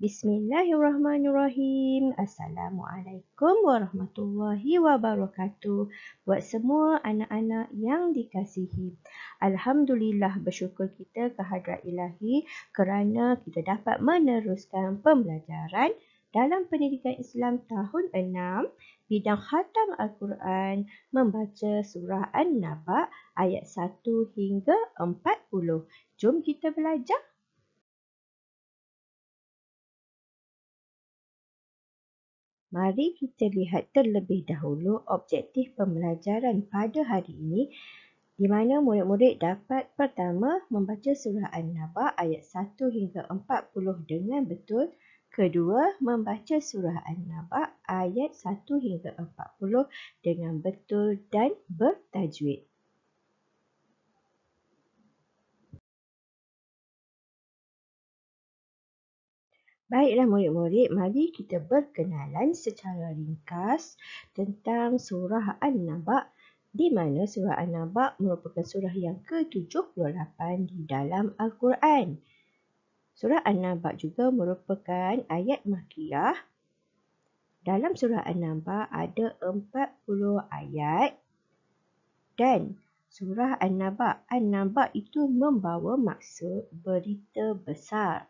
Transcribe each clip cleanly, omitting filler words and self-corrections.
Bismillahirrahmanirrahim. Assalamualaikum warahmatullahi wabarakatuh. Buat semua anak-anak yang dikasihi. Alhamdulillah, bersyukur kita kehadrat Ilahi kerana kita dapat meneruskan pembelajaran dalam pendidikan Islam tahun 6 bidang khatam Al-Quran membaca surah An-Naba ayat 1 hingga 40. Jom kita belajar. Mari kita lihat terlebih dahulu objektif pembelajaran pada hari ini di mana murid-murid dapat pertama membaca surah An-Naba ayat 1 hingga 40 dengan betul. Kedua, membaca surah An-Naba ayat 1 hingga 40 dengan betul dan bertajwid. Baiklah murid-murid, mari kita berkenalan secara ringkas tentang surah An-Naba, di mana surah An-Naba merupakan surah yang ke-78 di dalam Al-Quran. Surah An-Naba juga merupakan ayat Makkiyah. Dalam surah An-Naba ada 40 ayat dan surah An-Naba itu membawa maksud berita besar.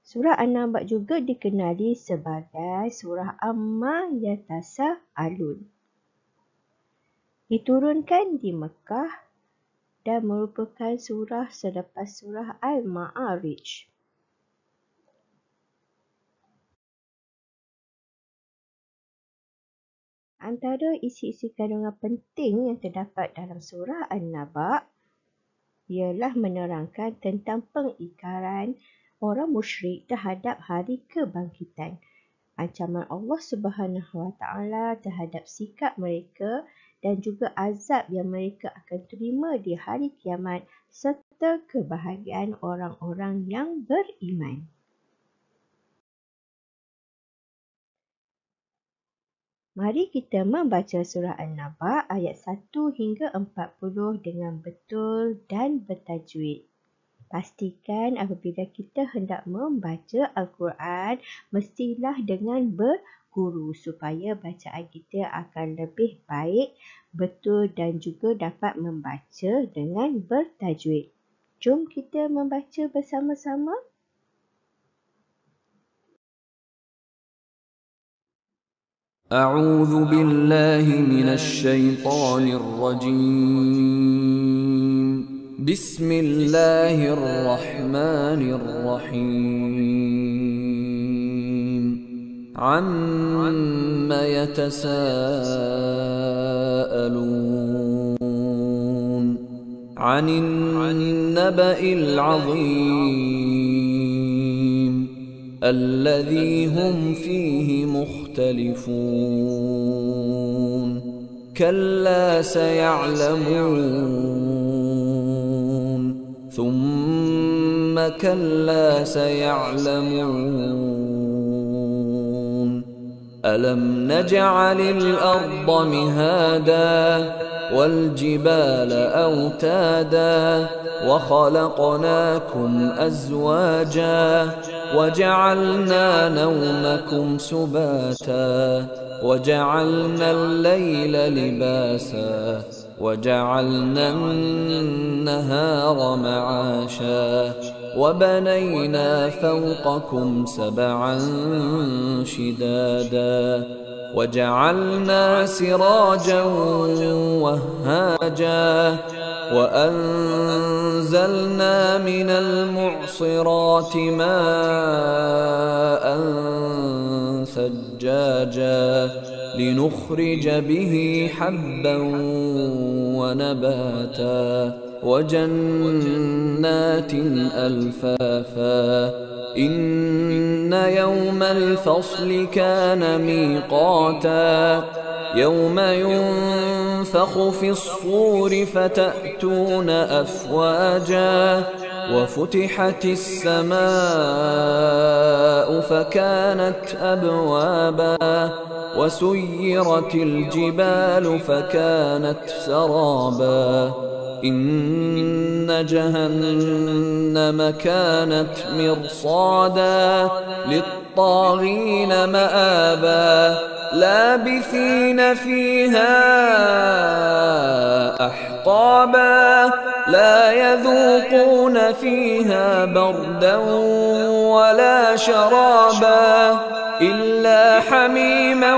Surah An-Naba juga dikenali sebagai surah Amma Yatasa'alun. Diturunkan di Mekah dan merupakan surah selepas surah Al-Ma'arij. Antara isi-isi kandungan penting yang terdapat dalam surah An-Naba ialah menerangkan tentang pengingkaran orang musyrik terhadap hari kebangkitan, ancaman Allah Subhanahu Wa Taala terhadap sikap mereka dan juga azab yang mereka akan terima di hari kiamat serta kebahagiaan orang-orang yang beriman. Mari kita membaca surah An-Naba ayat 1 hingga 40 dengan betul dan bertajwid. Pastikan apabila kita hendak membaca Al-Quran, mestilah dengan berguru supaya bacaan kita akan lebih baik, betul dan juga dapat membaca dengan bertajwid. Jom kita membaca bersama-sama. أعوذ بالله من الشيطان الرجيم بسم الله الرحمن الرحيم عم يتساءلون عن النبأ العظيم الذي هم فيه مختلفون كلا سيعلمون ثم كلا سيعلمون ألم نجعل الأرض مهادا والجبال أوتادا وخلقناكم أزواجا وجعلنا نومكم سباتا وجعلنا الليل لباسا وجعلنا النهار معاشا وبنينا فوقكم سبعا شدادا وجعلنا سراجا وهاجا وأنزلنا من المعصرات ماء ثجاجا لنخرج به حبا ونباتا وجنات ألفافا إن يوم الفصل كان ميقاتا يوم ينفخ في الصور فتأتون أفواجا وفتحت السماء فكانت أبوابا وسيرت الجبال فكانت سرابا إن جهنم جهنم كانت مرصادا للطاغين مآبا لابثين فيها أحقابا لا يذوقون فيها بردا ولا شرابا إلا حميما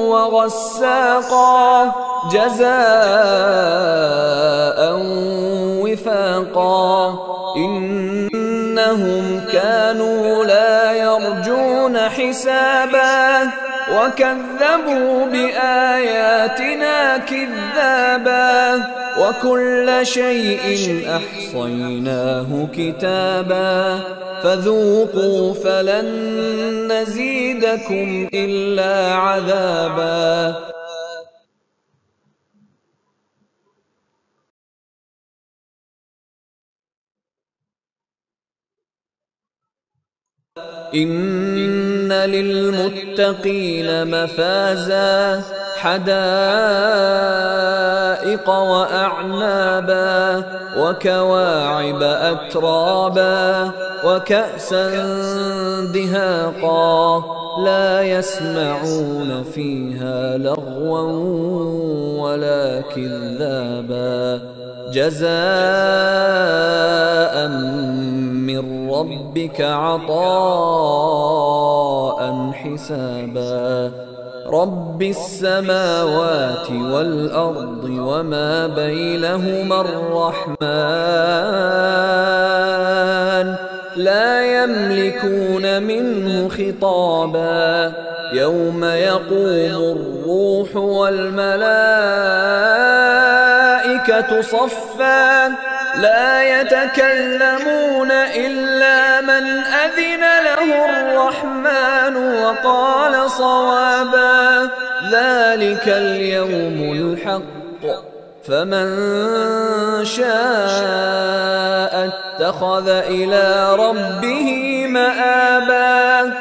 وغساقا جزاء وفاقا إنهم كانوا لا يرجون حسابا وكذبوا بآياتنا كذابا وكل شيء أحصيناه كتابا فذوقوا فلن نزيدكم إلا عذابا إن للمتقين مفازا حدائق وأعنابا وكواعب أترابا وكأسا دهاقا لا يسمعون فيها لغوا ولا كذابا جزاء من ربك عطاء حسابا رب السماوات والأرض وما بينهما الرحمن لا يملكون منه خطابا يوم يقوم الروح والملائكة صفا لا يتكلمون إلا من أذن له الرحمن وقال صوابا ذلك اليوم الحق فمن شاء اتخذ إلى ربه مآبا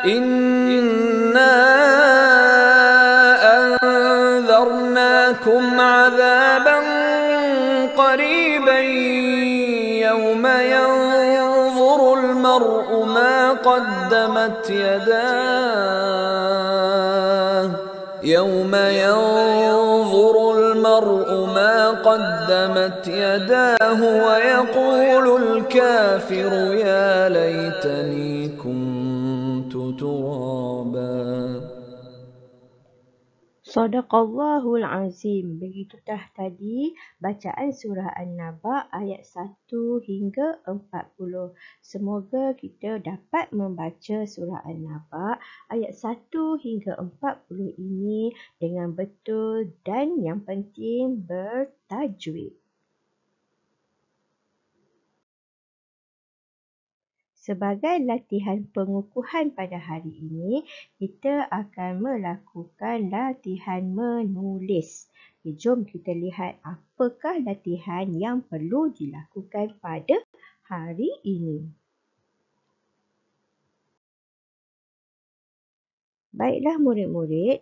إنا أنذرناكم عذابا قريبا يوم ينظر المرء ما قدمت يداه ويقول الكافر يا ليتني كنت ترابا. Sadaqallahul Azim. Begitutah tadi bacaan surah An-Naba ayat 1 hingga 40. Semoga kita dapat membaca surah An-Naba ayat 1 hingga 40 ini dengan betul dan yang penting bertajwid. Sebagai latihan pengukuhan pada hari ini, kita akan melakukan latihan menulis. Jom kita lihat apakah latihan yang perlu dilakukan pada hari ini. Baiklah murid-murid,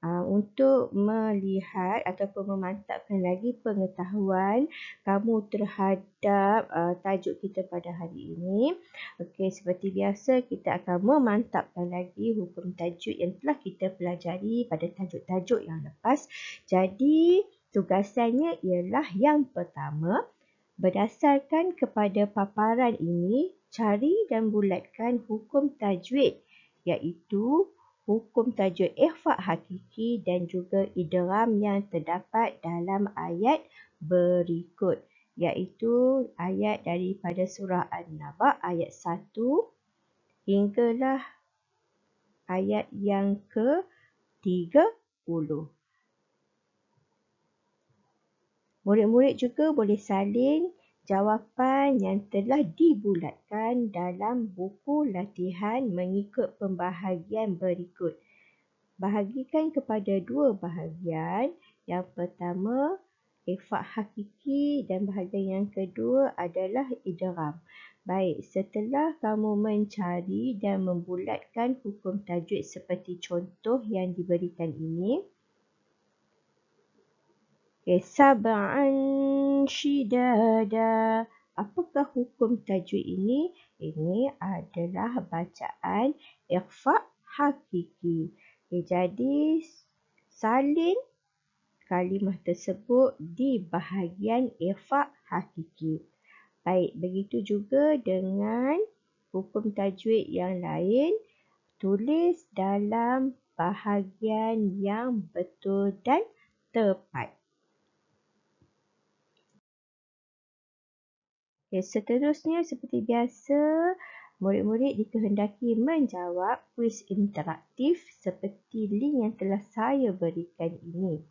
untuk melihat ataupun memantapkan lagi pengetahuan kamu terhadap tajuk kita pada hari ini. Okey, seperti biasa kita akan memantapkan lagi hukum tajuk yang telah kita pelajari pada tajuk-tajuk yang lepas. Jadi, tugasannya ialah yang pertama, berdasarkan kepada paparan ini, cari dan bulatkan hukum tajwid, iaitu hukum tajwid ikhfa hakiki dan juga idgham yang terdapat dalam ayat berikut, iaitu ayat daripada surah An-Naba ayat 1 hinggalah ayat yang ke-30. Murid-murid juga boleh salin jawapan yang telah dibulatkan dalam buku latihan mengikut pembahagian berikut. Bahagikan kepada dua bahagian. Yang pertama, ikhfa hakiki dan bahagian yang kedua adalah idgham. Baik, setelah kamu mencari dan membulatkan hukum tajwid seperti contoh yang diberikan ini. Sab'an shidada. Apakah hukum tajwid ini? Ini adalah bacaan ikhfa hakiki. Jadi salin kalimah tersebut di bahagian ikhfa hakiki. Baik, begitu juga dengan hukum tajwid yang lain. Tulis dalam bahagian yang betul dan tepat. Seterusnya, seperti biasa, murid-murid dikehendaki menjawab kuis interaktif seperti link yang telah saya berikan ini.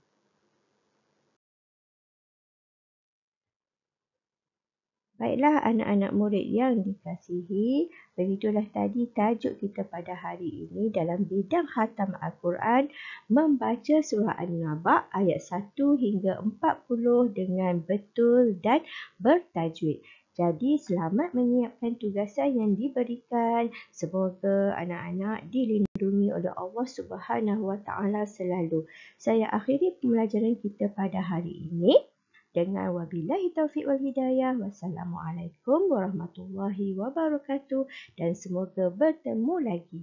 Baiklah anak-anak murid yang dikasihi, begitulah tadi tajuk kita pada hari ini dalam bidang khatam Al-Quran membaca surah An-Naba ayat 1 hingga 40 dengan betul dan bertajwid. Jadi selamat menyiapkan tugasan yang diberikan. Semoga anak-anak dilindungi oleh Allah Subhanahu Wa Taala selalu. Saya akhiri pembelajaran kita pada hari ini dengan wabillahi taufiq wal hidayah. Wassalamualaikum warahmatullahi wabarakatuh dan semoga bertemu lagi.